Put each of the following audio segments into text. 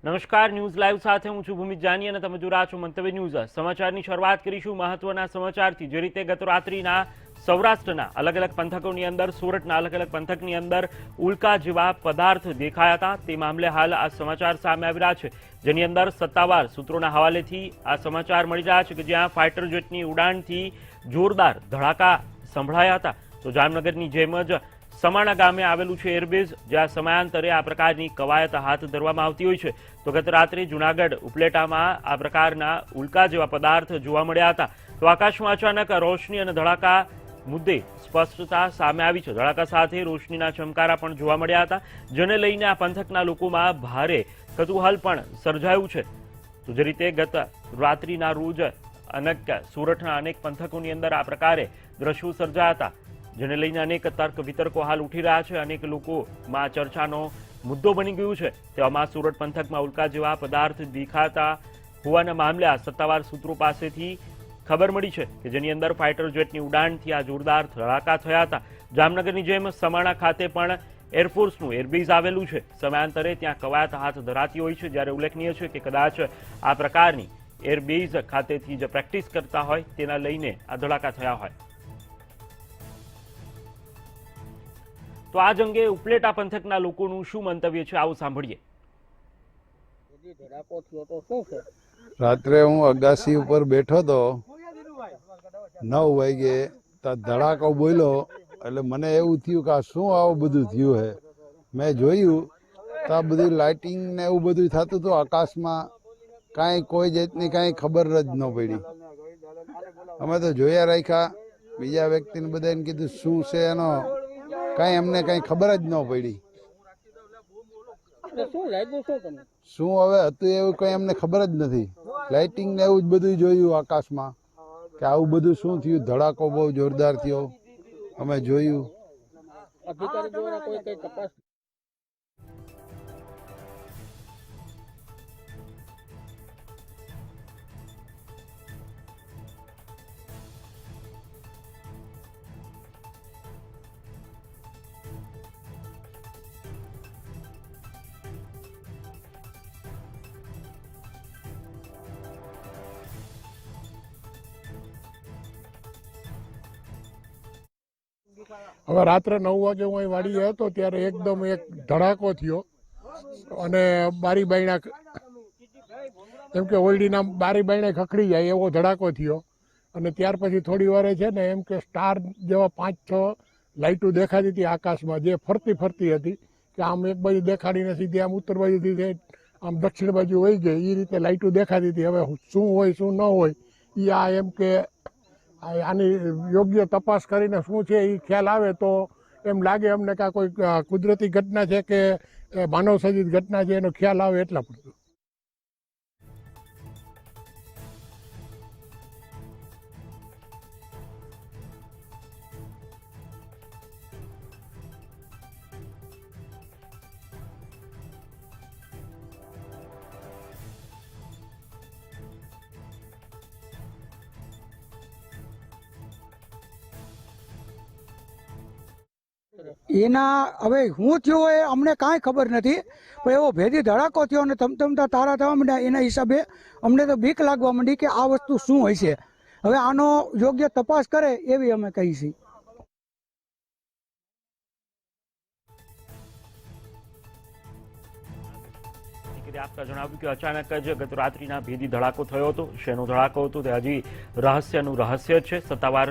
નમસ્કાર, news live સાથે હું છું ભૂમિત જાની અને તમે જોઈ રહ્યા છો મંતવ્ય ન્યૂઝ। સમાચારની શરૂઆત કરીશું મહત્વના સમાચારથી। જે રીતે ગત રાત્રિના સૌરાષ્ટ્રના અલગ અલગ પંથકોની અંદર, સુરતના અલગ અલગ પંથકની અંદર ઉલ્કા જેવા પદાર્થ દેખાયા હતા, તે મામલે હાલ આ સમાચાર સામે આવી રહ્યા છે, જેની અંદર સત્તાવાર સૂત્રોના હવાલેથી આ સમાચાર મળી રહ્યા છે કે જ્યાં ફાઇટર જેટની ઉડાનથી જોરદાર ધડાકા સંભળાયા હતા। તો જામનગરની જેમ જ સમાણા ગામે આવેલું છે એરબેઝ, જ્યાં સમયાંતરે આ પ્રકારની કવાયત હાથ ધરવામાં આવતી હોય છે। તો ગત રાત્રે જૂનાગઢ ઉપલેટામાં આ પ્રકારના ઉલ્કા જેવા પદાર્થ જોવા મળ્યા હતા। તો આકાશમાં અચાનક રોશની અને ધડાકા મુદ્દે સ્પષ્ટતા સામે આવી છે। ધડાકા સાથે રોશનીના ચમકારા પણ જોવા મળ્યા હતા, જેને લઈને આ પંથકના લોકોમાં ભારે કુતૂહલ પણ સર્જાયું છે। તો જે રીતે ગત રાત્રિના રોજ સુરતના અનેક પંથકોની અંદર આ પ્રકારે દ્રશ્યો સર્જાયા હતા, જેને લઈને અનેક તર્ક વિતર્કો હાલ ઉઠી રહ્યા છે, અનેક લોકોમાં ચર્ચાનો મુદ્દો બની ગયું છે। તેવામાં સુરત પંથકમાં ઉલ્કા જેવા પદાર્થ દેખાતા હોવાના મામલે આ સત્તાવાર સૂત્રો પાસેથી ખબર મળી છે કે જેની અંદર ફાઇટર જેટની ઉડાનથી આ જોરદાર ધડાકા થયા હતા। જામનગરની જેમ સમાણા ખાતે પણ એરફોર્સનું એરબેઝ આવેલું છે, સમયાંતરે ત્યાં કવાયત હાથ ધરાતી હોય છે, જ્યારે ઉલ્લેખનીય છે કે કદાચ આ પ્રકારની એરબેઝ ખાતેથી જે પ્રેક્ટિસ કરતા હોય તેના લઈને આ ધડાકા થયા હોય। તો આ અંગે ઉપલેટા પંથકના લોકોનું શું મંતવ્ય છે, આવું સાંભળીએ। રાત્રે હું અગાસી ઉપર બેઠો તો 9 વાગે ધડાકો બોલ્યો, એટલે મને એવું થયું કે આ શું આવું બધું થયું હે। મેં જોયું તો આ બધી લાઇટિંગ ને એવું બધું થતું હતું આકાશમાં, કાંઈ કોઈ જાતની કાંઈ ખબર જ ન પડી। અમે તો જોયા રાખ્યા, બીજા વ્યક્તિને બધાને કીધું શું છે એનો, કાંઈ અમને કાંઈ ખબર જ ન પડી। શું હવે હતું એવું કંઈ અમને ખબર જ નથી। લાઇટિંગ ને એવું જ બધું જોયું આકાશમાં કે આવું બધું શું થયું, ધડાકો બહુ જોરદાર થયો, અમે જોયું। હવે રાત્રે 9 વાગે હું અહીં વાડીએ હતો ત્યારે એકદમ એક ધડાકો થયો અને બારી બાયણા, એમ કે ઓરડીના બારી બાયણા ખખડી જાય એવો ધડાકો થયો। અને ત્યાર પછી થોડી વારે છે ને એમ કે સ્ટાર જેવા 5-6 લાઇટો દેખાતી હતી આકાશમાં, જે ફરતી હતી કે આમ એક બાજુ દેખાડીને સીધી આમ ઉત્તર બાજુથી આમ દક્ષિણ બાજુ વહી ગઈ, એ રીતે લાઇટો દેખાતી હતી। હવે શું હોય શું ન હોય એ આ એમ કે આની યોગ્ય તપાસ કરીને શું છે એ ખ્યાલ આવે તો એમ લાગે અમને કે કોઈ કુદરતી ઘટના છે કે માનવ સર્જિત ઘટના છે એનો ખ્યાલ આવે એટલા પૂરતું। એના હવે શું થયું હોય અમને કાંઈ ખબર નથી, પણ એવો ભેદી ધડાકો થયો અને ધમધમતા તારા થવા માંડ્યા, એના હિસાબે અમને તો બીક લાગવા માંડી કે આ વસ્તુ શું હોય છે। હવે આનો યોગ્ય તપાસ કરે એવી અમે કહી છીએ। આપતા જણાવ્યું કે અચાનક જ ગત રાત્રિના ભેદી ધડાકો થયો હતો। શેનો ધડાકો હતો તે હજી રહસ્યનું રહસ્ય છે। સત્તાવાર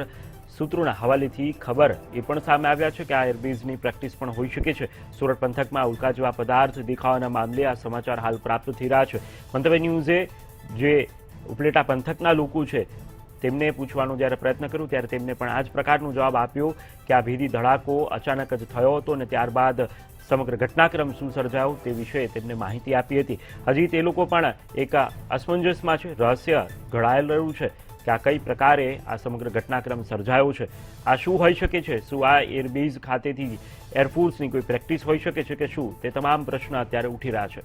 સૂત્રોના હવાલેથી ખબર એ પણ સામે આવ્યા છે કે આ એરબેઝની પ્રેક્ટિસ પણ હોઈ શકે છે। સુરત પંથકમાં ઉલ્કા જેવા પદાર્થ દેખાવાના મામલે આ સમાચાર હાલ પ્રાપ્ત થઈ રહ્યા છે। મંતવ્ય ન્યૂઝે જે ઉપલેટા પંથકના લોકો છે તેમને પૂછવાનો જ્યારે પ્રયત્ન કર્યો ત્યારે તેમને પણ આ જ પ્રકારનો જવાબ આપ્યો કે આ ભેદી ધડાકો અચાનક જ થયો હતો અને ત્યારબાદ સમગ્ર ઘટનાક્રમ શું સર્જાયો તે વિશે તેમને માહિતી આપી હતી। હજી તે લોકો પણ એક અસમંજસમાં છે, રહસ્ય ઘડાયેલ રહ્યું છે કે આ કઈ પ્રકારે આ સમગ્ર ઘટનાક્રમ સર્જાયો છે, આ શું હોઈ શકે છે, શું આ એરબેઝ ખાતેથી એરફોર્સની કોઈ પ્રેક્ટિસ હોઈ શકે છે કે શું, તે તમામ પ્રશ્ન અત્યારે ઉઠી રહ્યા છે।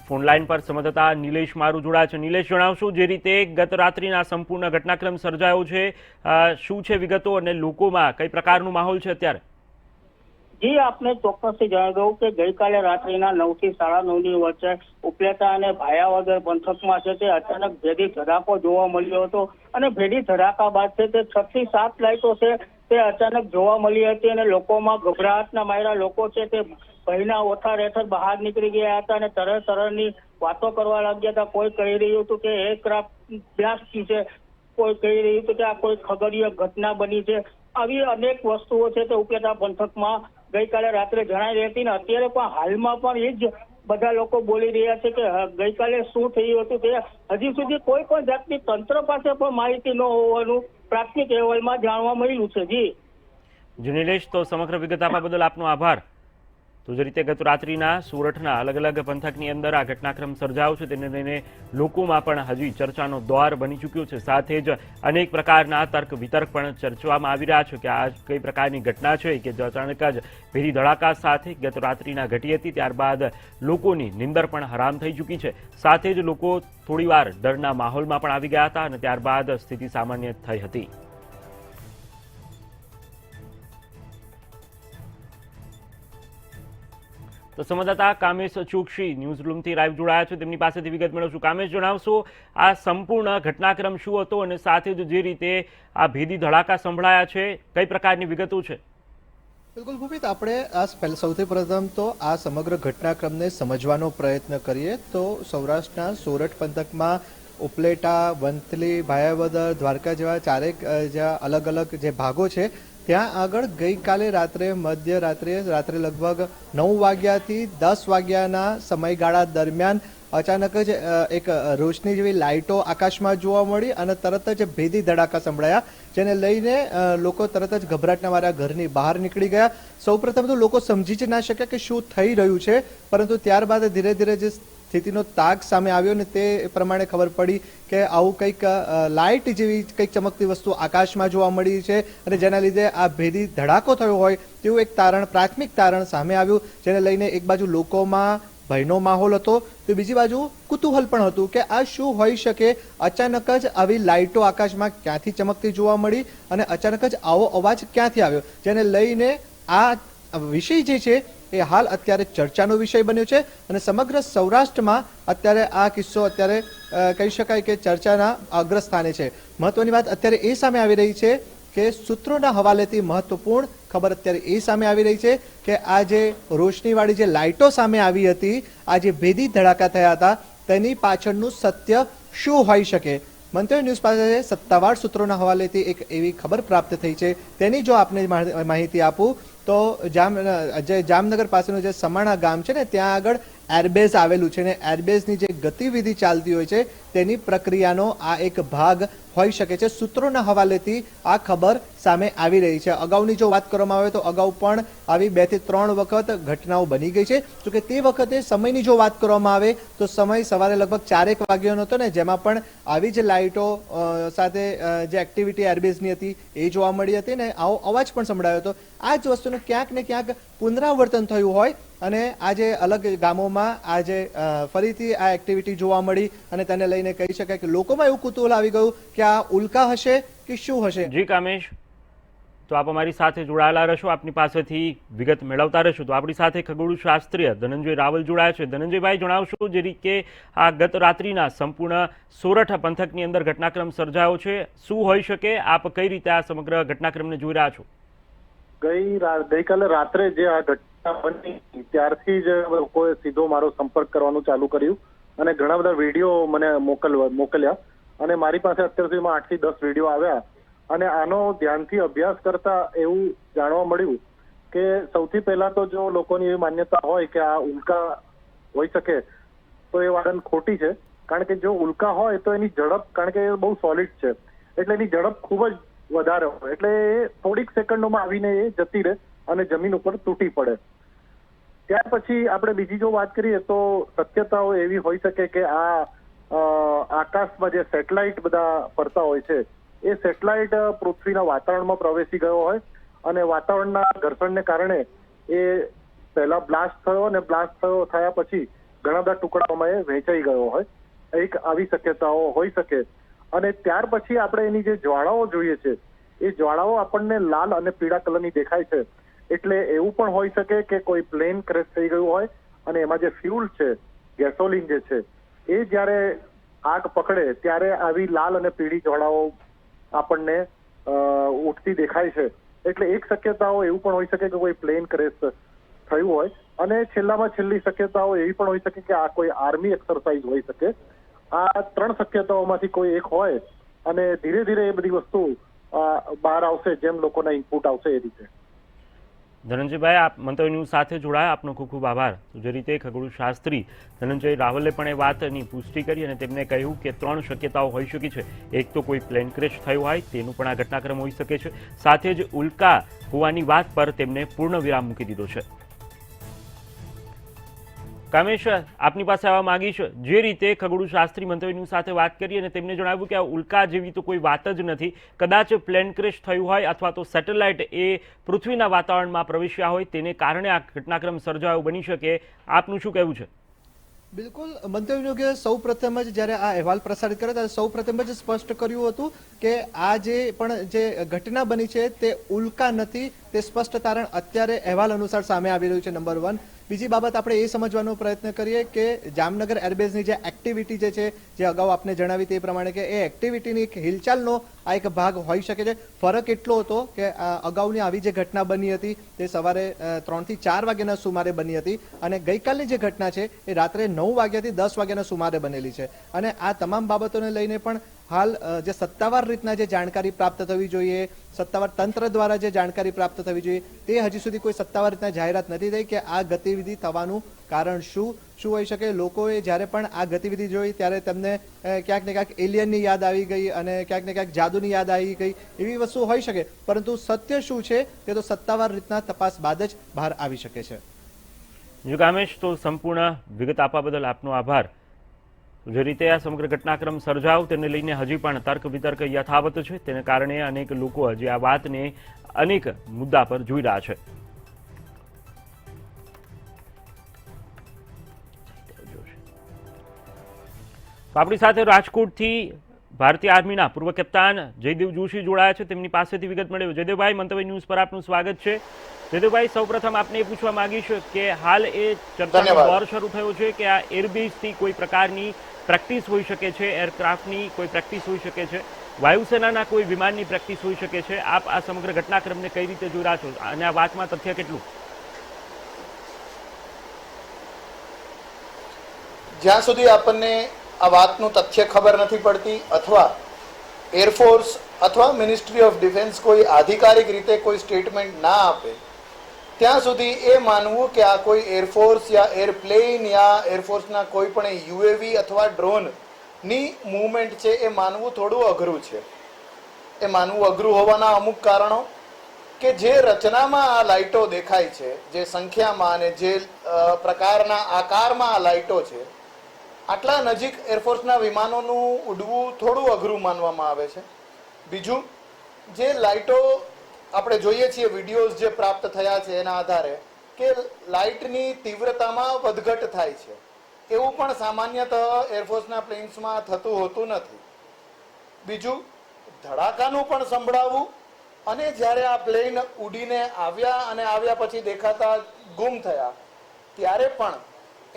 ફોન લાઈન પર સંવાદદાતા નિલેશ મારું જોડાયા છે। નિલેશ, જણાવશો જે રીતે ગત રાત્રિના સંપૂર્ણ ઘટનાક્રમ સર્જાયો છે, શું છે વિગતો અને લોકોમાં કઈ પ્રકારનો માહોલ છે અત્યારે? જી આપને ચોક્કસથી જણાવી દઉં કે ગઈકાલે રાત્રિના 9 થી 9:30 ની વચ્ચે ઉપલેટા અને ભાયાવદર પંથકમાં છે તે અચાનક ભેદી ધડાકો જોવા મળ્યો હતો અને ભેદી ધડાકા બાદ છે તે 6 થી 7 લાઇટો છે તે અચાનક જોવા મળી હતી અને લોકોમાં ગભરાટના માર્યા લોકો છે તે ભયના ઓથાર હેઠળ બહાર નીકળી ગયા હતા અને તરહની વાતો કરવા લાગ્યા હતા. કોઈ કહી રહ્યું હતું કે એરક્રાફ્ટ બ્લાસ્ટ છે, કોઈ કહી રહ્યું હતું કે આ કોઈ ખગોળીય ઘટના બની છે. આવી અનેક વસ્તુઓ છે તે ઉપલેટા પંથકમાં ગઈકાલે રાત્રે જણાઈ હતી ને અત્યારે પણ હાલમાં પણ એ જ બધા લોકો બોલી રહ્યા છે કે ગઈકાલે શું થયું હતું તે હજી સુધી કોઈ પણ જાતની તંત્ર પાસે પણ માહિતી ન હોવાનું પ્રાથમિક અહેવાલમાં જાણવા મળ્યું છે. જી નિલેશ, તો સમગ્ર વિગત આપવા બદલ આપનો આભાર. તો જે રીતે ગત રાત્રિના સુરતના અલગ અલગ પંથકની અંદર આ ઘટનાક્રમ સર્જાયો છે તેને લઈને લોકોમાં પણ હજી ચર્ચાનો દોર બની ચૂક્યો છે. સાથે જ અનેક પ્રકારના તર્ક વિતર્ક પણ ચર્ચવામાં આવી રહ્યા છે કે આ કઈ પ્રકારની ઘટના છે કે અચાનક જ ભેદી ધડાકા સાથે ગત રાત્રિના ઘટી હતી. ત્યારબાદ લોકોની નિંદર પણ હરામ થઈ ચૂકી છે. સાથે જ લોકો થોડીવાર ડરના માહોલમાં પણ આવી ગયા હતા અને ત્યારબાદ સ્થિતિ સામાન્ય થઈ હતી. તો સંવાદદાતા કામેશ ચોકસી ન્યૂઝ રૂમથી લાઈવ જોડાયા છે, તેમની પાસેથી વિગત મેળવશું. કામેશ, જણાવશો આ સંપૂર્ણ ઘટનાક્રમ શું હતો અને સાથે જ જે રીતે આ ભેદી ધડાકા સંભળાયા છે કઈ પ્રકારની વિગતો છે? બિલકુલ ભૂપિત, આપણે સૌથી પ્રથમ તો આ સમગ્ર ઘટનાક્રમને સમજવાનો પ્રયત્ન કરીએ તો સૌરાષ્ટ્રના સોરઠ પંથકમાં ઉપલેટા, વંથલી, ભાયાવદર, દ્વારકા જેવા ચારેક જ્યાં અલગ અલગ જે ભાગો છે ત્યાં આગળ ગઈકાલે રાત્રે લગભગ 9 વાગ્યાથી 10 વાગ્યાના સમયગાળા દરમિયાન અચાનક જ એક રોશની જેવી લાઇટો આકાશમાં જોવા મળી અને તરત જ ભેદી ધડાકા સંભળાયા, જેને લઈને લોકો તરત જ ગભરાટના મારા ઘરની બહાર નીકળી ગયા. સૌપ્રથમ તો લોકો સમજી જ ના શક્યા કે શું થઈ રહ્યું છે, પરંતુ ત્યારબાદ ધીરે ધીરે જે સ્થિતિનો તાગ સામે આવ્યો ને તે પ્રમાણે ખબર પડી કે આવું કંઈક લાઇટ જેવી કંઈક ચમકતી વસ્તુ આકાશમાં જોવા મળી છે અને જેના લીધે આ ભેદી ધડાકો થયો હોય તેવું એક પ્રાથમિક તારણ સામે આવ્યું, જેને લઈને એક બાજુ લોકોમાં ભયનો માહોલ હતો તો બીજી બાજુ કુતૂહલ પણ હતું કે આ શું હોઈ શકે. અચાનક જ આવી લાઇટો આકાશમાં ક્યાંથી ચમકતી જોવા મળી અને અચાનક જ આવો અવાજ ક્યાંથી આવ્યો, જેને લઈને આ વિષય જે છે એ હાલ અત્યારે ચર્ચાનો વિષય બન્યો છે અને સમગ્ર સૌરાષ્ટ્રમાં અત્યારે આ કિસ્સો અત્યારે કહી શકાય કે ચર્ચાના અગ્રસ્થાને છે. મહત્વની વાત અત્યારે એ સામે આવી રહી છે કે સૂત્રોના હવાલેથી મહત્વપૂર્ણ ખબર અત્યારે એ સામે આવી રહી છે કે આ જે રોશનીવાળી જે લાઇટો સામે આવી હતી, આ જે ભેદી ધડાકા થયા હતા તેની પાછળનું સત્ય શું હોઈ શકે. મંતવ્ય ન્યૂઝ પાસે સત્તાવાર સૂત્રોના હવાલેથી એક એવી ખબર પ્રાપ્ત થઈ છે, તેની જો આપને માહિતી આપું તો જામનગર પાસેનું જે સમાણા ગામ છે ને ત્યાં આગળ એરબેઝ આવેલું છે ને એરબેઝની જે ગતિવિધિ ચાલતી હોય છે તેની પ્રક્રિયાનો આ એક ભાગ હોઈ શકે છે. સૂત્રોના હવાલેથી આ ખબર સામે આવી રહી છે. અગાઉની જો વાત કરવામાં આવે તો અગાઉ પણ આવી 2 થી 3 વખત ઘટનાઓ બની ગઈ છે. જોકે તે વખતે સમયની જો વાત કરવામાં આવે તો સમય સવારે લગભગ 4 વાગ્યાનો હતો ને જેમાં પણ આવી જ લાઇટો સાથે જે એક્ટિવિટી એરબેઝની હતી એ જોવા મળી હતી ને આવો અવાજ પણ સંભળાયો હતો. આ જ વસ્તુનું ક્યાંક ને ક્યાંક પુનરાવર્તન થયું હોય અને આજે અલગ ગામોમાં આજે ફરીથી આ એક્ટિવિટી જોવા મળી અને તેને લઈને કહી શકાય કે લોકોમાં એવું કુતૂહલ આવી ગયું કે આ ઉલ્કા હશે કે શું હશે. જી કામેશ, તો આપ અમારી સાથે જોડાયેલા રહેશો, આપની પાસેથી વિગત મેળવતા રહેશો. તો આપણી સાથે ખગોળ શાસ્ત્રીય ધનંજય રાવલ જોડાયા છે. ધનંજયભાઈ, જણાવશો જે રીતે આ ગત રાત્રિના સંપૂર્ણ સોરઠ પંથકની અંદર ઘટનાક્રમ સર્જાયો છે, શું હોઈ શકે, આપ કઈ રીતે આ સમગ્ર ઘટનાક્રમને જોઈ રહ્યા છો? ગઈકાલે રાત્રે જે આ ઘટના બની ત્યારથી જ લોકોએ સીધો મારો સંપર્ક કરવાનું ચાલુ કર્યું અને ઘણા બધા વિડીયો મને મોકલ્યા અને મારી પાસે અત્યાર સુધીમાં 8 થી 10 વિડીયો આવ્યા અને આનો ધ્યાનથી અભ્યાસ કરતા એવું જાણવા મળ્યું કે સૌથી પહેલા તો જો લોકોની એવી માન્યતા હોય કે આ ઉલ્કા હોઈ શકે તો એ વાતન ખોટી છે. કારણ કે જો ઉલ્કા હોય તો એની ઝડપ, કારણ કે એ બહુ સોલિડ છે એટલે એની ઝડપ ખૂબ જ વધારે હોય એટલે એ થોડીક સેકન્ડોમાં આવીને એ જતી રહે અને જમીન ઉપર તૂટી પડે. ત્યાર પછી આપણે બીજી જો વાત કરીએ તો શક્યતાઓ એવી હોઈ શકે કે આ આકાશમાં જે સેટેલાઇટ બધા ફરતા હોય છે એ સેટેલાઇટ પૃથ્વીના વાતાવરણમાં પ્રવેશી ગયો હોય અને વાતાવરણના ઘર્ષણને કારણે એ પહેલા બ્લાસ્ટ થયો અને બ્લાસ્ટ થયા પછી ઘણા બધા ટુકડાઓમાં એ વહેંચાઈ ગયો હોય. એક આવી શક્યતાઓ હોઈ શકે. અને ત્યાર પછી આપણે એની જે જ્વાળાઓ જોઈએ છે એ જ્વાળાઓ આપણને લાલ અને પીળા કલરની દેખાય છે એટલે એવું પણ હોઈ શકે કે કોઈ પ્લેન ક્રેશ થઈ ગયું હોય અને એમાં જે ફ્યુલ છે, ગેસોલિન જે છે, એ જ્યારે આગ પકડે ત્યારે આવી લાલ અને પીળી જ્વાળાઓ આપણને ઉઠતી દેખાય છે. એટલે એક શક્યતાઓ એવું પણ હોઈ શકે કે કોઈ પ્લેન ક્રેશ થયું હોય, અને છેલ્લામાં છેલ્લી શક્યતાઓ એવી પણ હોઈ શકે કે આ કોઈ આર્મી એક્સરસાઇઝ હોઈ શકે. આ 3 શક્યતાઓમાંથી કોઈ એક હોય અને ધીરે ધીરે એ બધી વસ્તુ બહાર આવશે, જેમ લોકોના ઇનપુટ આવશે એ રીતે. ધનંજયભાઈ, આપ મંતવ્ય ન્યૂઝ સાથે જોડાયા, આપનો ખૂબ ખૂબ આભાર. જે રીતે ખગોળ શાસ્ત્રી ધનંજય રાવલે પણ એ વાતની પુષ્ટિ કરી અને તેમને કહ્યું કે 3 શક્યતાઓ હોઈ શકે છે. એક તો કોઈ પ્લેન ક્રેશ થયું હોય તેનું પણ આ ઘટનાક્રમ હોઈ શકે છે. સાથે જ ઉલ્કા હોવાની વાત પર તેમને પૂર્ણ વિરામ મૂકી દીધો છે. કામેશ, આપની પાસે આવવા માંગીશ. જે રીતે ખગોળ શાસ્ત્રી મંતવ્ય ન્યૂઝ સાથે વાત કરી અને તેમને જણાવ્યું કે આ ઉલ્કા જેવી તો કોઈ વાત જ નથી, કદાચ પ્લેન ક્રેશ થયું હોય અથવા તો સેટેલાઇટ એ પૃથ્વીના વાતાવરણમાં પ્રવેશ્યા હોય તેને કારણે આ ઘટનાક્રમ સર્જાયો બની શકે. આપનું શું કહેવું છે? બિલકુલ, મંતવ્ય કે સૌ પ્રથમ જ જ્યારે આ અહેવાલ પ્રસારિત કર્યો ત્યારે સૌ પ્રથમ જ સ્પષ્ટ કર્યું હતું કે આ જે ઘટના બની છે તે ઉલ્કા નથી. તે સ્પષ્ટ તારણ અત્યારે અહેવાલ અનુસાર સામે આવી રહ્યું છે. નંબર 1. બીજી બાબત આપણે એ સમજવાનો પ્રયત્ન કરીએ કે જામનગર એરબેઝની જે એક્ટિવિટી જે છે, જે અગાઉ આપને જણાવી તે પ્રમાણે કે એ એક્ટિવિટીની એક હિલચાલનો આ એક ભાગ હોઈ શકે છે. ફરક એટલો હતો કે અગાઉની આવી જે ઘટના બની હતી તે સવારે 3 થી 4 વાગ્યાના સુમારે બની હતી અને ગઈકાલની જે ઘટના છે એ રાત્રે 9 વાગ્યાથી 10 વાગ્યાના સુમારે બનેલી છે. અને આ તમામ બાબતોને લઈને પણ હાલ જે સત્તાવાર રીતના જે જાણકારી પ્રાપ્ત થવી જોઈએ, સત્તાવાર તંત્ર દ્વારા જે જાણકારી પ્રાપ્ત થવી જોઈએ, તે હજી સુધી કોઈ સત્તાવાર રીતના જાહેરાત નથી થઈ કે આ ગતિવિધિ થવાનું કારણ શું હોઈ શકે. લોકોએ જ્યારે પણ આ ગતિવિધિ જોઈ ત્યારે તેમને ક્યાંક ને ક્યાંક એલિયનની યાદ આવી ગઈ અને ક્યાંક ને ક્યાંક જાદુની યાદ આવી ગઈ, એવી વસ્તુ હોઈ શકે. પરંતુ સત્ય શું છે તે તો સત્તાવાર રીતના તપાસ બાદ જ બહાર આવી શકે છે. જો કામેશ, તો સંપૂર્ણ વિગત આપવા બદલ આપનો આભાર. જે રીતે આ સમગ્ર ઘટનાક્રમ સર્જાયો તેને લઈને હજી પણ તર્ક વિતર્ક યથાવત છે. તેને કારણે અનેક લોકો હજી આ વાતને અનેક મુદ્દા પર જોઈ રહ્યા છે. આપણી સાથે રાજકોટથી ભારતીય આર્મીના પૂર્વ કપ્તાન જયદેવ જોશી જોડાયા છે. તેમની પાસેથી વિગત મેળવ્યો. જયદેવભાઈ, મંતવ્ય ન્યૂઝ પર આપનું સ્વાગત છે. જયદેવભાઈ, સૌપ્રથમ આપને એ પૂછવા માંગીશ કે હાલ એ ચર્ચાનો દોર શરૂ થયો છે કે આ એરબેઝથી કોઈ પ્રકારની પ્રેક્ટિસ હોઈ શકે છે, એરક્રાફ્ટની કોઈ પ્રેક્ટિસ હોઈ શકે છે, વાયુસેનાના કોઈ વિમાનની પ્રેક્ટિસ હોઈ શકે છે. આપ આ સમગ્ર ઘટનાક્રમને કઈ રીતે જોઈ રહ્યા છો અને આ વાતમાં તથ્ય કેટલું? જ્યાં સુધી આપણને આ વાતનું તથ્ય ખબર નથી પડતી અથવા એરફોર્સ અથવા મિનિસ્ટ્રી ઓફ ડિફેન્સ કોઈ આધિકારિક રીતે કોઈ સ્ટેટમેન્ટ ના આપે ત્યાં સુધી એ માનવું કે આ કોઈ એરફોર્સ યા એરપ્લેન યા એરફોર્સના કોઈ પણ યુએવી અથવા ડ્રોનની મૂવમેન્ટ છે એ માનવું થોડું અઘરું છે. એ માનવું અઘરું હોવાના અમુક કારણો કે જે રચનામાં આ લાઇટો દેખાય છે, જે સંખ્યામાં અને જે પ્રકારના આકારમાં આ લાઇટો છે, આટલા નજીક એરફોર્સના વિમાનોનું ઉડવું થોડું અઘરું માનવામાં આવે છે. બીજું, જે લાઇટો આપણે જોઈએ છીએ, વિડીયોઝ જે પ્રાપ્ત થયા છે એના આધારે કે લાઇટની તીવ્રતામાં વધઘટ થાય છે, એવું પણ સામાન્યતઃ એરફોર્સના પ્લેન્સમાં થતું હોતું નથી. બીજું, ધડાકાનું પણ સંભળાવવું અને જ્યારે આ પ્લેન ઉડીને આવ્યા અને આવ્યા પછી દેખાતા ગુમ થયા ત્યારે પણ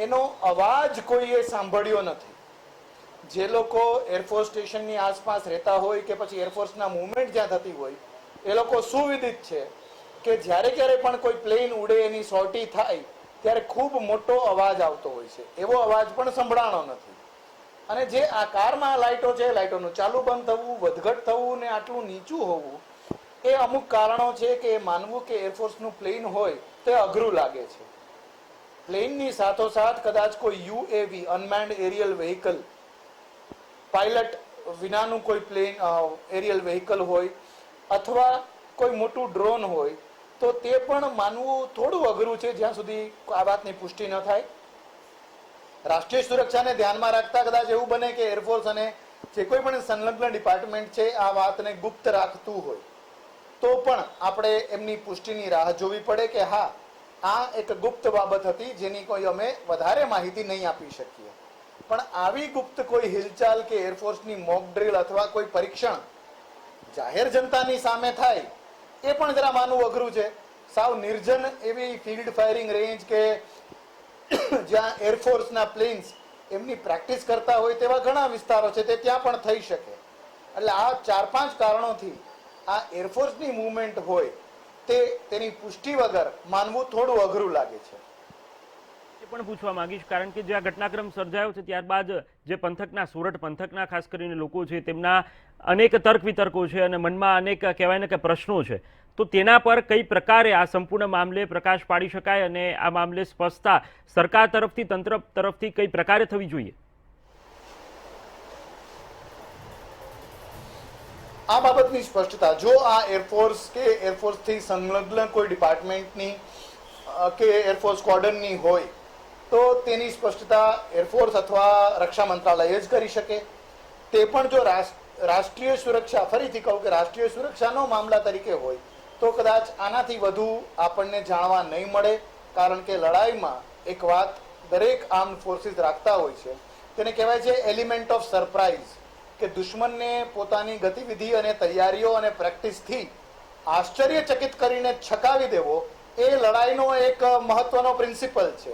એનો અવાજ કોઈએ સાંભળ્યો નથી. જે લોકો એરફોર્સ સ્ટેશનની આસપાસ રહેતા હોય કે પછી એરફોર્સના મૂવમેન્ટ જ્યાં થતી હોય એ લોકો સુવિદિત છે કે જ્યારે ક્યારે પણ કોઈ પ્લેન ઉડે, એની સોર્ટી થાય ત્યારે ખૂબ મોટો અવાજ આવતો હોય છે. એવો અવાજ પણ સંભળાણો નથી. અને જે આકારમાં લાઇટો છે, લાઇટોનું ચાલુ બંધ થવું, વધઘટ થવું ને આટલું નીચું હોવું, એ અમુક કારણો છે કે એ માનવું કે એરફોર્સનું પ્લેન હોય તે અઘરું લાગે છે. પ્લેનની સાથોસાથ કદાચ કોઈ UAV unmanned aerial vehicle, pilot વિનાનું કોઈ પ્લેન એરિયલ વેહિકલ હોય અથવા કોઈ મોટું ડ્રોન હોય તો તે પણ માનવું થોડું અઘરું છે જ્યાં સુધી આ વાતની પુષ્ટિ ન થાય. રાષ્ટ્રીય સુરક્ષાને ધ્યાનમાં રાખતા કદાચ એવું બને કે એરફોર્સ અને જે કોઈ પણ સંલગ્ન ડિપાર્ટમેન્ટ છે આ વાતને ગુપ્ત રાખતું હોય તો પણ આપણે એમની પુષ્ટિની રાહ જોવી પડે કે હા, આ એક ગુપ્ત બાબત હતી જેની કોઈ અમે વધારે માહિતી નહીં આપી શકીએ. પણ આવી ગુપ્ત કોઈ હિલચાલ કે એરફોર્સની મોક ડ્રીલ અથવા કોઈ પરીક્ષણ જાહેર જનતાની સામે થાય એ પણ જરા માનવું અઘરું છે. સાવ નિર્જન એવી ફિલ્ડ ફાયરિંગ રેન્જ કે જ્યાં એરફોર્સના પ્લેન્સ એમની પ્રેક્ટિસ કરતા હોય તેવા ઘણા વિસ્તારો છે તે ત્યાં પણ થઈ શકે. એટલે આ 4-5 કારણોથી આ એરફોર્સની મૂવમેન્ટ હોય તેની પુષ્ટિ વગર માનવું થોડું અઘરું લાગે છે. એ પણ પૂછવા માંગીશ, કારણ કે જે આ ઘટનાક્રમ સર્જાયો છે ત્યારબાદ જે પંથકના સોરઠ પંથકના ખાસ કરીને લોકો છે તેમના અનેક તર્ક વિતર્કો છે અને મનમાં અનેક કહેવાય ને કે પ્રશ્નો છે. તો તેના પર કઈ પ્રકારે આ સંપૂર્ણ મામલે પ્રકાશ પાડી શકાય અને આ મામલે સ્પષ્ટતા સરકાર તરફથી, તંત્ર તરફથી કઈ પ્રકારે થવી જોઈએ? આ બાબતની સ્પષ્ટતા જો આ એરફોર્સ કે એરફોર્સથી સંલગ્ન કોઈ ડિપાર્ટમેન્ટની કે એરફોર્સ સ્ક્વોડ્રનની હોય તો તેની સ્પષ્ટતા એરફોર્સ અથવા રક્ષા મંત્રાલય જ કરી શકે. તે પણ જો રાષ્ટ્રીય સુરક્ષા, ફરીથી કહું કે રાષ્ટ્રીય સુરક્ષાનો મામલા તરીકે હોય તો કદાચ આનાથી વધુ આપણને જાણવા નહીં મળે, કારણ કે લડાઈમાં એક વાત દરેક આર્મ્ડ ફોર્સિસ રાખતા હોય છે, તેને કહેવાય છે એલિમેન્ટ ઓફ સરપ્રાઇઝ, કે દુશ્મનને પોતાની ગતિવિધિ અને તૈયારીઓ અને પ્રેક્ટિસથી આશ્ચર્યચકિત કરીને છકાવી દેવો એ લડાઈનો એક મહત્વનો પ્રિન્સિપલ છે.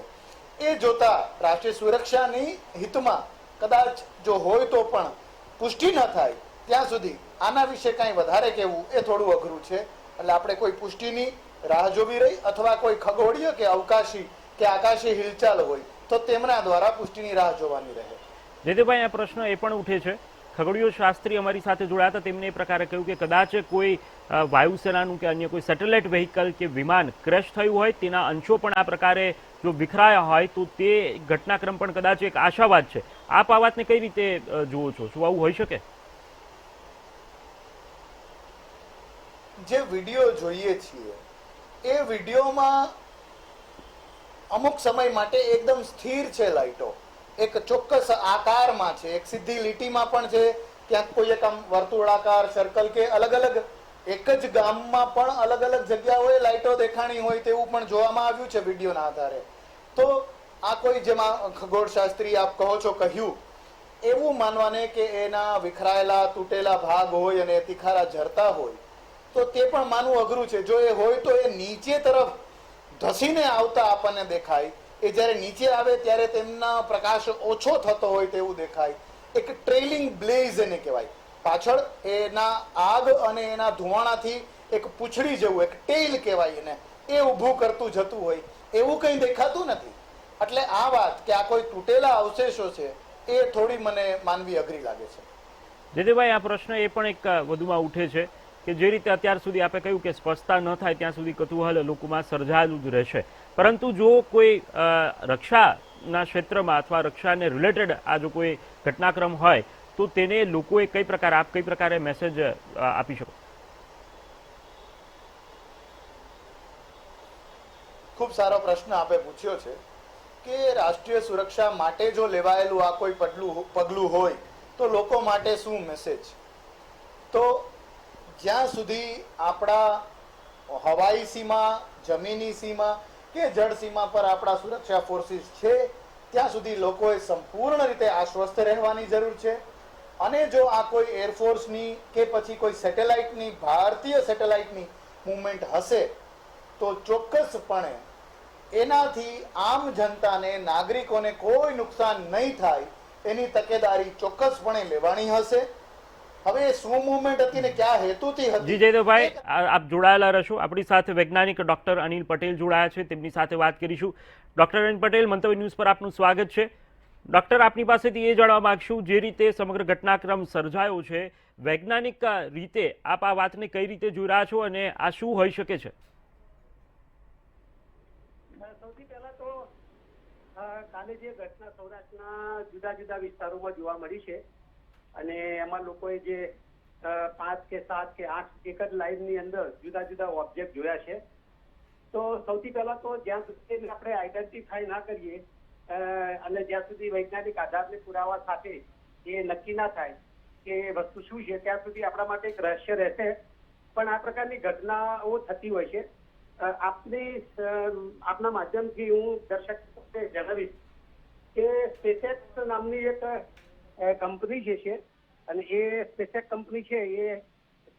એ જોતા રાષ્ટ્રીય સુરક્ષાની હિતમાં કદાચ જો હોય તો પણ પુષ્ટિ ન થાય ત્યાં સુધી આના વિશે કાંઈ વધારે કહેવું એ થોડું અઘરું છે. એટલે આપણે કોઈ પુષ્ટિની રાહ જોવી રહી અથવા કોઈ ખગોળીય કે અવકાશી કે આકાશી હિલચાલ હોય તો તેમના દ્વારા પુષ્ટિની રાહ જોવાની રહે. જયદેવભાઈ, આ પ્રશ્ન એ પણ ઉઠે છે, ખગોળીય શાસ્ત્રી અમારી સાથે જોડાયા હતા, તેમને એ પ્રકારે કહ્યું કે કદાચ કોઈ વાયુસેનાનું કે અન્ય કોઈ સેટેલાઇટ વ્હીકલ કે વિમાન ક્રેશ થયું હોય, તેના અંશો પણ આ પ્રકારે જો વિખરાયા હોય તો તે ઘટનાક્રમ પણ કદાચ એક આશાવાદ છે. આપ આ વાતને કઈ રીતે જુઓ છો? શું આવું હોઈ શકે? જે વિડીયો જોઈએ છીએ એ વિડીયોમાં અમુક સમય માટે એકદમ સ્થિર છે લાઇટો, એક ચોક્કસ આકારમાં છે, એક સીધી લીટીમાં પણ છે, ક્યાંક કોઈ એક આમ વર્તુળાકાર સર્કલ કે અલગ અલગ એક જ ગામમાં પણ અલગ અલગ જગ્યાઓએ લાઇટો દેખાણી હોય તેવું પણ જોવામાં આવ્યું છે વિડીયોના આધારે. તો આ કોઈ જેમાં ખગોળશાસ્ત્રી આપ કહો છો કહ્યું એવું માનવાને કે એના વિખરાયેલા તૂટેલા ભાગ હોય અને તિખારા ઝરતા હોય તો તે પણ માનવું અઘરું છે. જો એ હોય તો એ નીચે તરફ ધસીને આવતા આપણને દેખાય, એ જ્યારે નીચે આવે ત્યારે તેમના પ્રકાશ ઓછો થતો હોય તેવું દેખાય. એક ટ્રેલિંગ બ્લેઝ એને કહેવાય, પાછળ એના આગ અને એના ધુવાણાથી એક પૂંછડી જેવું, એક ટેલ કહેવાય એને, એ ઊભું કરતું જતું હોય એવું કંઈ દેખાતું નથી. એટલે આ વાત કે આ કોઈ તૂટેલા અવશેષો છે એ થોડી મને માનવી અઘરી લાગે છે. જયદેવભાઈ, આ પ્રશ્ન એ પણ એક વધુમાં ઉઠે છે કે જે રીતે અત્યાર સુધી આપણે કહ્યું કે સ્પષ્ટતા ન થાય ત્યાં સુધી કુતૂહલ લોકોમાં સર્જાયેલું જ રહેશે, પરંતુ જો કોઈ રક્ષાના ક્ષેત્રમાં અથવા રક્ષાને રિલેટેડ આ જો કોઈ ઘટનાક્રમ હોય તો તેને લોકોએ કઈ પ્રકારે મેસેજ આપી શકો? ખૂબ સારો પ્રશ્ન આપે પૂછ્યો છે કે રાષ્ટ્રીય સુરક્ષા માટે જો લેવાયેલું આ કોઈ પગલું હોય તો લોકો માટે શું મેસેજ. તો જ્યાં સુધી આપણા હવાઈ સીમા, જમીની સીમા કે જળ સીમા પર આપણા સુરક્ષા ફોર્સિસ છે ત્યાં સુધી લોકોએ સંપૂર્ણ રીતે આશ્વસ્ત રહેવાની જરૂર છે. અને જો આ કોઈ એરફોર્સની કે પછી કોઈ સેટેલાઇટની, ભારતીય સેટેલાઇટની મૂવમેન્ટ હશે તો ચોક્કસપણે એનાથી આમ જનતાને, નાગરિકોને કોઈ નુકસાન નહીં થાય એની તકેદારી ચોક્કસપણે લેવાની હશે. હવે શું મૂવમેન્ટ હતી ને કયા હેતુથી હતી? જી જયદેવભાઈ, આપ જોડાયેલા રહેશો. આપણી સાથે વૈજ્ઞાનિક ડોક્ટર અનિલ પટેલ જોડાયા છે, તેમની સાથે વાત કરીશું. ડોક્ટર અનિલ પટેલ, મંતવ્ય ન્યૂઝ પર આપનું સ્વાગત છે. ડોક્ટર, આપની પાસેથી એ જાણવા માંગશું, જે રીતે સમગ્ર ઘટનાક્રમ સર્જાયો છે, વૈજ્ઞાનિક રીતે આપ આ વાતને કઈ રીતે જોઈ રહ્યા છો અને આ શું હોઈ શકે છે? સૌથી પહેલા તો કાલે જે ઘટના સૌરાષ્ટ્રના જુદા જુદા વિસ્તારોમાં જોવા મળી છે અને એમાં લોકોએ જે 5 કે 7 કે 8 એક જ લાઈનની અંદર જુદા જુદા ઓબ્જેક્ટ જોયા છે. તો સૌથી પહેલા તો જ્યાં સુધી આપણે આઈડેન્ટિફાઈ ના કરીએ અને જ્યાં સુધી વૈજ્ઞાનિક આધારને પુરાવા સાથે એ નક્કી ના થાય કે વસ્તુ શું છે ત્યાં સુધી આપણા માટે એક રહસ્ય રહેશે. પણ આ પ્રકારની ઘટનાઓ થતી હોય છે. આપના માધ્યમથી હું દર્શકોને જણાવીશ કે સ્પેસએક્સ નામની એક કંપની જે છે અને એ સ્પેસએક્સ કંપની છે એ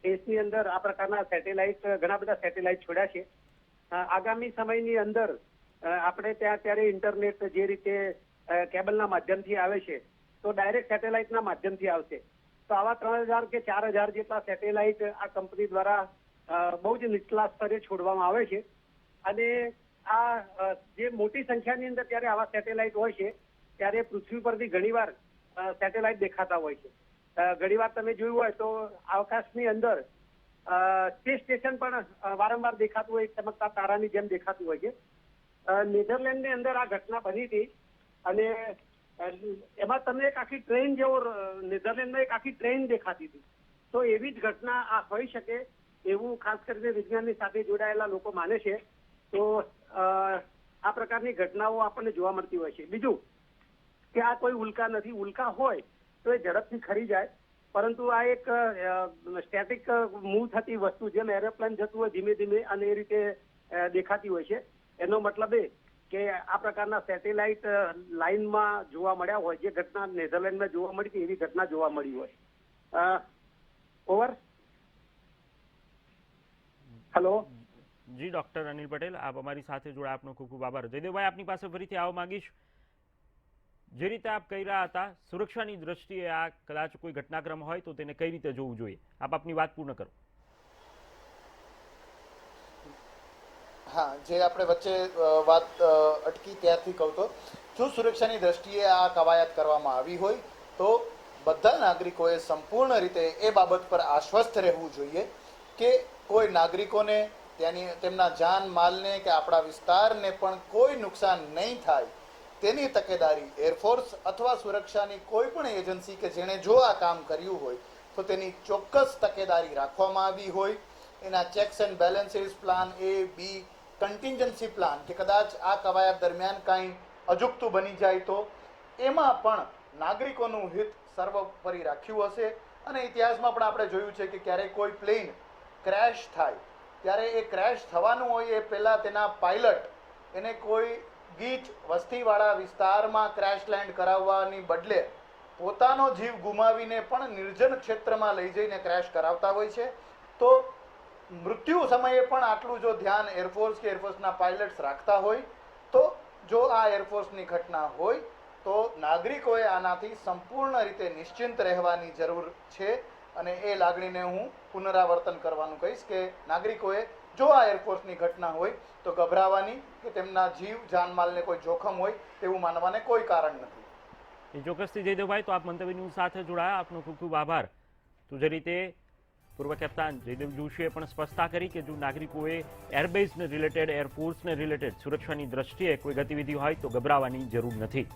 દેશની અંદર આ પ્રકારના સેટેલાઇટ, ઘણા બધા સેટેલાઇટ છોડ્યા છે આગામી સમયની અંદર આપણે ત્યારે ઇન્ટરનેટ જે રીતે કેબલના માધ્યમથી આવે છે તો ડાયરેક્ટ સેટેલાઇટના માધ્યમથી આવશે. તો આવા 3000 કે 4000 જેટલા સેટેલાઇટ આ કંપની દ્વારા બહુ જ નીચલા સ્તરે છોડવામાં આવે છે. અને આ જે મોટી સંખ્યાની અંદર ત્યારે આવા સેટેલાઇટ હોય છે ત્યારે પૃથ્વી પરથી ઘણીવાર સેટેલાઇટ દેખાતા હોય છે. ઘણીવાર તમે જોયું હોય તો અવકાશની અંદર સ્પેસ સ્ટેશન પણ વારંવાર દેખાતું હોય, ચમકતા તારાની જેમ દેખાતું હોય છે. નેધરલેન્ડની અંદર આ ઘટના બની હતી અને એમાં તમને એક આખી ટ્રેન જેવો નેધરલેન્ડમાં એક આખી ટ્રેન દેખાતી હતી. તો એવી જ ઘટના આ હોઈ શકે એવું ખાસ કરીને વિજ્ઞાનની સાથે જોડાયેલા લોકો માને છે. તો આ પ્રકારની ઘટનાઓ આપણને જોવા મળતી હોય છે. બીજું કે આ કોઈ ઉલ્કા નથી. ઉલ્કા હોય તો એ ઝડપથી ખરી જાય, પરંતુ આ એક સ્ટેટિક મૂવ થતી વસ્તુ, જેમ એરોપ્લેન જતું હોય ધીમે ધીમે અને એ રીતે દેખાતી હોય છે. એનો મતલબ એ કે આ પ્રકારના સેટેલાઇટ લાઇનમાં જોવા મળ્યા હોય, જે ઘટના નેધરલેન્ડમાં જોવા મળી હતી એવી ઘટના જોવા મળી હોય. ઓવર. હેલો. જી ડોક્ટર અનિલ પટેલ, આપ અમારી સાથે જોડા, આપનો ખૂબ ખૂબ આભાર. જયદેવભાઈ, આપની પાસે ફરીથી આવવા માંગીશ. જે રીતે આપ કહી રહ્યા હતા, સુરક્ષાની દ્રષ્ટિએ આ કદાચ કોઈ ઘટનાક્રમ હોય તો તેને કઈ રીતે જોવું જોઈએ, આપ આપની વાત પૂર્ણ કરો. હા, જે આપણે વચ્ચે વાત અટકી ત્યારથી કહું તો, જો સુરક્ષાની દ્રષ્ટિએ આ કવાયત કરવામાં આવી હોય તો બધા નાગરિકોએ સંપૂર્ણ રીતે એ બાબત પર આશ્વસ્ત રહેવું જોઈએ કે કોઈ નાગરિકોને તેમના જાન માલને કે આપણા વિસ્તારને પણ કોઈ નુકસાન નહીં થાય તેની તકેદારી એરફોર્સ અથવા સુરક્ષાની કોઈ પણ એજન્સી કે જેણે જો આ કામ કર્યું હોય તો તેની ચોક્કસ તકેદારી રાખવામાં આવી હોય. એના checks and balances, plan A, B, contingency plan કે કદાચ આ કવાયત દરમિયાન કાંઈ અજુગતું બની જાય તો એમાં પણ નાગરિકોનું હિત સર્વોપરી રાખ્યું હશે. અને ઇતિહાસમાં પણ આપણે જોયું છે કે ક્યારેક કોઈ પ્લેન ક્રેશ થાય ત્યારે એ ક્રેશ થવાનું હોય એ પહેલાં તેના પાયલટ એને કોઈ ગીચ વસ્તીવાળા વિસ્તારમાં ક્રેશ લેન્ડ કરાવવાની બદલે પોતાનો જીવ ગુમાવીને પણ નિર્જન ક્ષેત્રમાં લઈ જઈને ક્રેશ કરાવતા હોય છે. તો મૃત્યુ સમયે પણ આટલું જો ધ્યાન એરફોર્સ કે એરફોર્સના પાયલટ્સ રાખતા હોય તો જો આ એરફોર્સની ઘટના હોય તો નાગરિકોએ આનાથી સંપૂર્ણ રીતે નિશ્ચિંત રહેવાની જરૂર છે. અને એ લાગણીને હું પુનરાવર્તન કરવાનું કહીશ કે નાગરિકોએ જો આ એરફોર્સની ઘટના હોય તો ગભરાવાની કે તેમના જીવ જાનમાલને કોઈ જોખમ હોય તેવું માનવાને કોઈ કારણ નથી. એ ચોક્કસથી જયદેવભાઈ, તો આપ મંતવ્ય ન્યૂઝ સાથે જોડાયા, આપનો ખૂબ ખૂબ આભાર. તો જે રીતે પૂર્વ કેપ્ટન જયદેવ જોશીએ પણ સ્પષ્ટતા કરી કે જો નાગરિકોએ એરબેઝને રિલેટેડ, એરફોર્સને રિલેટેડ સુરક્ષાની દ્રષ્ટિએ કોઈ ગતિવિધિ હોય તો ગભરાવાની જરૂર નથી.